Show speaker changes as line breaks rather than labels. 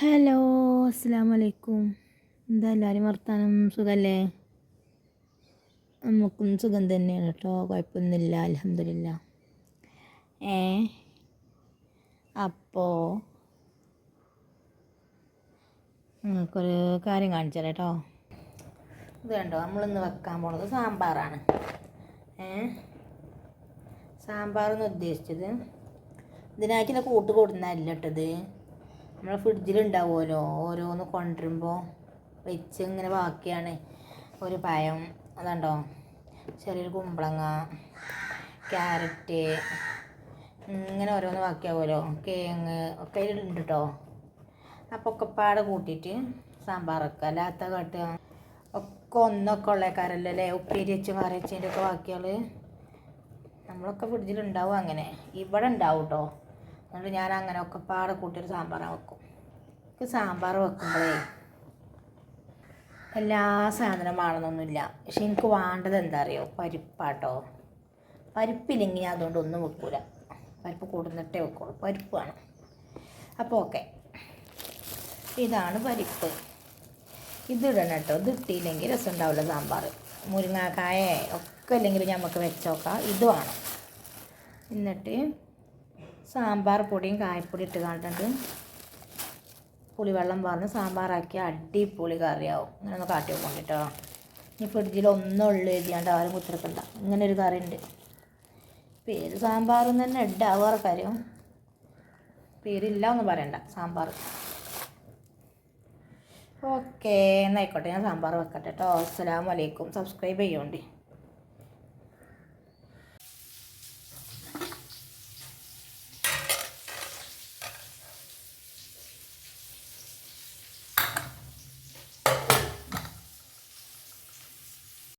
Hello, അസ്സലാമു അലൈക്കും. എന്താ എല്ലാവരും വർത്താനം? സുഖമല്ലേ? നമുക്കും സുഖം തന്നെയാണ് കേട്ടോ, കുഴപ്പമൊന്നുമില്ല, അൽഹംദുലില്ലാ. അപ്പോൾ നിങ്ങൾക്കൊരു കാര്യം കാണിച്ചു തരാം കേട്ടോ. ഇത് കണ്ടോ, നമ്മളിന്ന് വെക്കാൻ പോണത് സാമ്പാറാണ്. സാമ്പാറെന്ന് ഉദ്ദേശിച്ചത് ഇതിനായിട്ടുള്ള കൂട്ട് കൊടുക്കുന്നതല്ല കേട്ടത്. നമ്മളെ ഫ്രിഡ്ജിലുണ്ടാവുമല്ലോ, ഓരോന്ന് കൊണ്ടുവരുമ്പോൾ വെച്ച് ഇങ്ങനെ ബാക്കിയാണ്. ഒരു പഴം, അതുണ്ടോ, ചെറിയൊരു കുമ്പളങ്ങ, ക്യാരറ്റ്, ഇങ്ങനെ ഓരോന്ന് ബാക്കിയാവുമല്ലോ, കിഴങ്ങ് ഒക്കെ ഉണ്ട് കേട്ടോ. അപ്പോൾ ഒക്കെ പാടെ കൂട്ടിയിട്ട് സാമ്പാർ വെക്കുക. അല്ലാത്ത കാട്ടുക ഒക്കെ ഒന്നൊക്കെ ഉള്ളേക്കാരല്ലോ അല്ലേ, ഉപ്പേരി വെച്ചും കറി വെച്ചതിൻ്റെ ഒക്കെ ബാക്കിയാൽ നമ്മളൊക്കെ ഫ്രിഡ്ജിലുണ്ടാവും. അങ്ങനെ ഇവിടെ ഉണ്ടാവും കേട്ടോ. എന്നിട്ട് ഞാൻ അങ്ങനെ ഒക്കെ പാടെ കൂട്ടിയൊരു സാമ്പാറാണ് വെക്കും. സാമ്പാർ വെക്കുമ്പോഴേ എല്ലാ സാധനം വേണമെന്നൊന്നുമില്ല. പക്ഷെ എനിക്ക് വേണ്ടത് എന്താ അറിയോ, പരിപ്പാട്ടോ. പരിപ്പില്ലെങ്കിൽ ഞാൻ അതുകൊണ്ടൊന്നും വെക്കൂല. പരിപ്പ് കൊടുന്നിട്ടേ വെക്കുള്ളൂ, പരിപ്പ് വേണം. അപ്പോൾ ഓക്കെ, ഇതാണ് പരിപ്പ്. ഇതിടണം കേട്ടോ. ഇത് ഇട്ടില്ലെങ്കിൽ രസം ഉണ്ടാവില്ല സാമ്പാർ. മുരിങ്ങാക്കായ ഒക്കെ അല്ലെങ്കിൽ നമുക്ക് വെച്ചോക്കാം. ഇത് വേണം. എന്നിട്ട് സാമ്പാർ പൊടിയും കായപ്പൊടി ഇട്ട് കണ്ടിട്ട് പുളിവെള്ളം പറഞ്ഞ് സാമ്പാറാക്കി അടിപൊളി കറിയാവും. ഇങ്ങനെ ഒന്ന് കാട്ടി വെക്കൊണ്ടിട്ടോ. ഇനി ഫ്രിഡ്ജിൽ ഒന്നുള്ളൂ എഴുതിയാണ്ട് ആരും കുത്തിരക്കണ്ട. ഇങ്ങനെ ഒരു കറി ഉണ്ട്. പേര് സാമ്പാറെന്ന് തന്നെ ഇടാവാറ് കാര്യം, പേരില്ല ഒന്നും പറയണ്ട, സാമ്പാർ. ഓക്കെ, എന്നായിക്കോട്ടെ, ഞാൻ സാമ്പാർ വെക്കട്ടെ കേട്ടോ. അസ്സലാമു അലൈക്കും. സബ്സ്ക്രൈബ് ചെയ്യോണ്ടി.